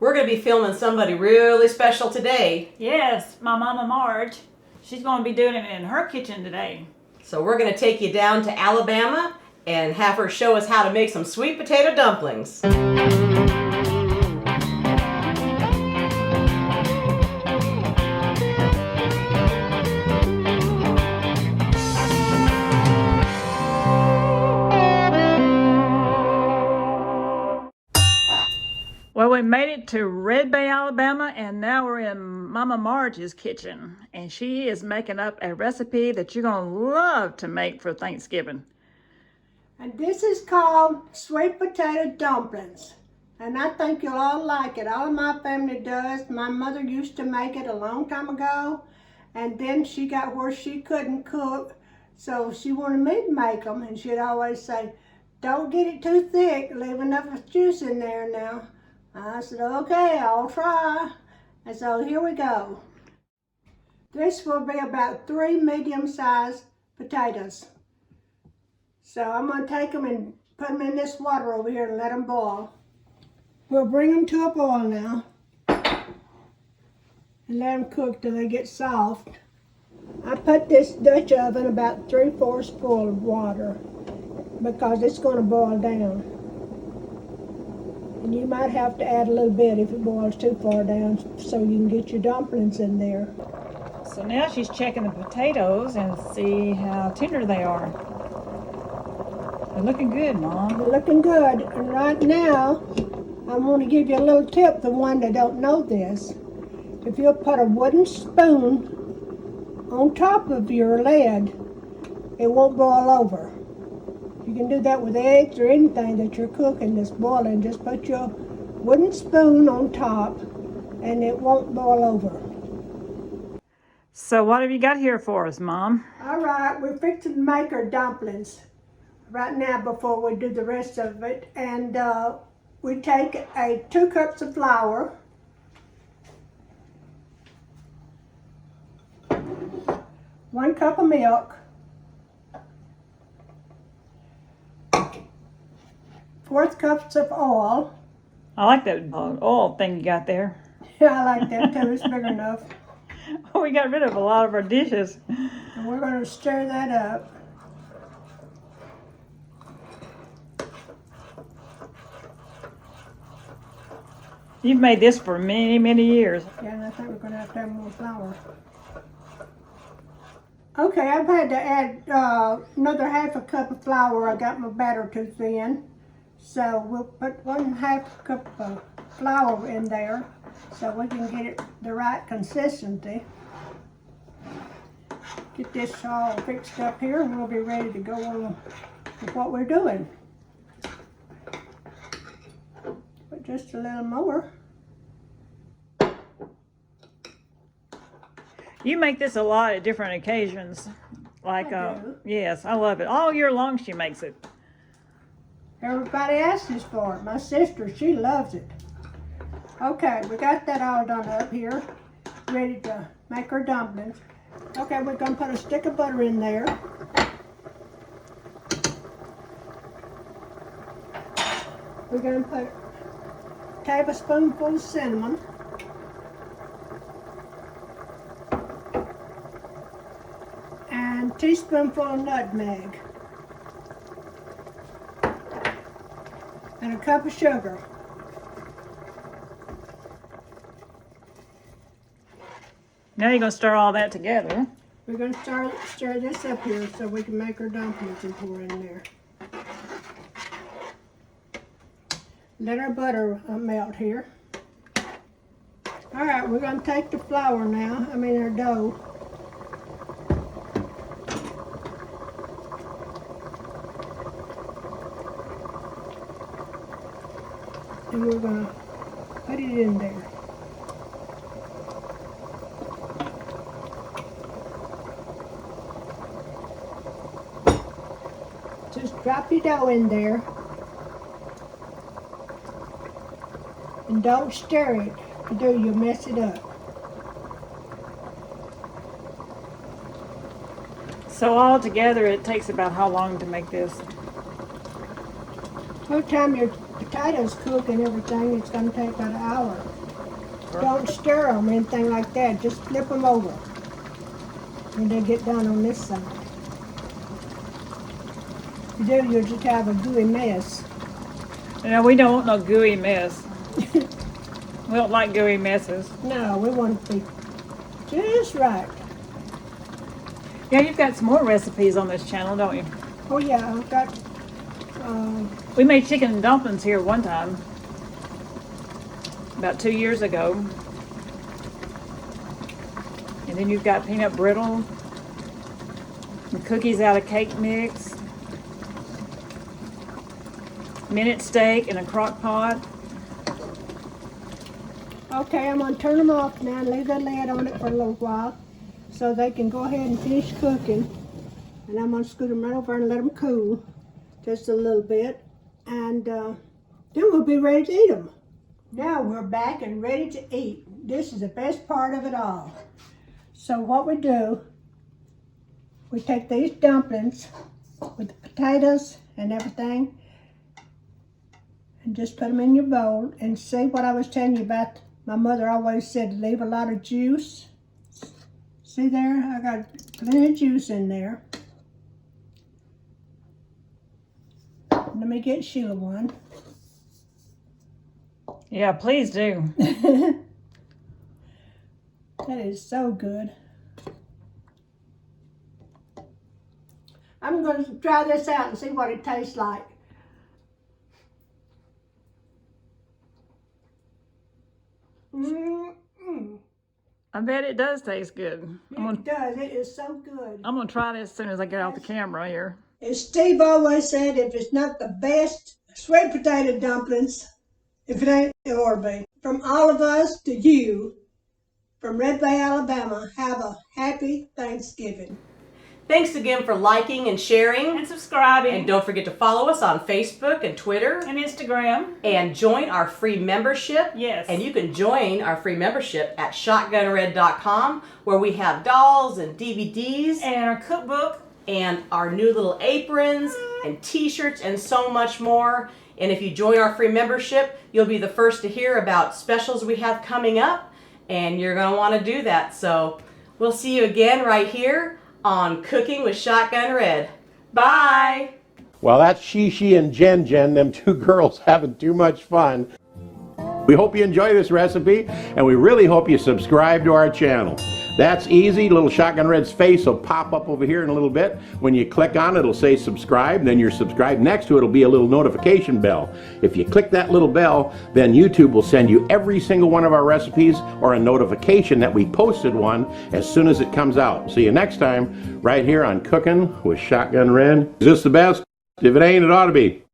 We're going to be filming somebody really special today. Yes, my Mama Marge. She's going to be doing it in her kitchen today. So we're going to take you down to Alabama and have her show us how to make some sweet potato dumplings. Well, we made it to Red Bay, Alabama, and now we're in Mama Marge's kitchen. And she is making up a recipe that you're going to love to make for Thanksgiving. And this is called sweet potato dumplings. And I think you'll all like it. All of my family does. My mother used to make it a long time ago. And then she got where she couldn't cook. So she wanted me to make them. And she'd always say, don't get it too thick. Leave enough juice in there now. I said, okay, I'll try. And so here we go. This will be about 3 medium-sized potatoes. So I'm going to take them and put them in this water over here and let them boil. We'll bring them to a boil now and let them cook till they get soft. I put this Dutch oven about 3/4 full of water because it's going to boil down. And you might have to add a little bit if it boils too far down so you can get your dumplings in there. So now she's checking the potatoes and see how tender they are. They're looking good, Mom. They're looking good. And right now, I want to give you a little tip, the one that don't know this. If you'll put a wooden spoon on top of your lid, it won't boil over. You can do that with eggs or anything that you're cooking that's boiling. Just put your wooden spoon on top and it won't boil over. So what have you got here for us, Mom? All right, we're fixing to make our dumplings right now before we do the rest of it. And we take 2 cups of flour, 1 cup of milk, 4 cups of oil. I like that oil thing you got there. Yeah, I like that too, it's big enough. Oh, we got rid of a lot of our dishes. And we're going to stir that up. You've made this for many, many years. Yeah, and I think we're going to have more flour. Okay, I've had to add another 1/2 cup of flour. I got my batter too thin. So we'll put 1/2 cup of flour in there so we can get it the right consistency. Get this all fixed up here and we'll be ready to go on with what we're doing. But just a little more. You make this a lot at different occasions. Like, I do. yes, I love it. All year long she makes it. Everybody asks for it. My sister, she loves it. Okay, we got that all done up here, ready to make our dumplings. Okay, we're gonna put a stick of butter in there. We're gonna put a tablespoonful of cinnamon. And a teaspoonful of nutmeg. And a cup of sugar. Now you're going to stir all that together. We're going to stir this up here so we can make our dumplings and pour in there. Let our butter melt here. All right, we're going to take the flour now, our dough. And we're going to put it in there. Just drop your dough in there. And don't stir it. If you do, you'll mess it up. So all together it takes about how long to make this? By the time your potatoes cook and everything, it's gonna take about an hour. Don't stir them or anything like that, just flip them over when they get done on this side. If you do, you'll just have a gooey mess. No, we don't want no gooey mess. We don't like gooey messes. No, we want to be just right. Yeah, you've got some more recipes on this channel, don't you? Oh yeah, I've got, We made chicken and dumplings here one time. About 2 years ago. And then you've got peanut brittle, and cookies out of cake mix, minute steak in a crock pot. okay, I'm gonna turn them off now and leave the lid on it for a little while so they can go ahead and finish cooking. And I'm gonna scoot them right over and let them cool just a little bit. And then we'll be ready to eat them. Now we're back and ready to eat. This is the best part of it all. So what we do, we take these dumplings with the potatoes and everything and just put them in your bowl. And see what I was telling you about, my mother always said leave a lot of juice. See there, I got plenty of juice in there. Let me get Sheila one. Yeah, please do. That is so good. I'm going to try this out and see what it tastes like. I bet it does taste good. It does. It is so good. I'm gonna try this as soon as I get off the camera here. As Steve always said, if it's not the best sweet potato dumplings, if it ain't, it ought to be. From all of us to you, from Red Bay, Alabama, have a happy Thanksgiving. Thanks again for liking and sharing. And subscribing. And don't forget to follow us on Facebook and Twitter. And Instagram. And join our free membership. Yes. And you can join our free membership at shotgunred.com, where we have dolls and DVDs. And our cookbook. And our new little aprons and t-shirts and so much more. And if you join our free membership, you'll be the first to hear about specials we have coming up. And you're going to want to do that. So we'll see you again right here on Cooking with Shotgun Red. Bye! Well, that's She and Jen, them two girls having too much fun. We hope you enjoy this recipe, and we really hope you subscribe to our channel. That's easy. Little Shotgun Red's face will pop up over here in a little bit. When you click on it, it'll say subscribe, then you're subscribed. Next to it will be a little notification bell. If you click that little bell, then YouTube will send you every single one of our recipes or a notification that we posted one as soon as it comes out. See you next time right here on Cooking with Shotgun Red. Is this the best? If it ain't, it ought to be.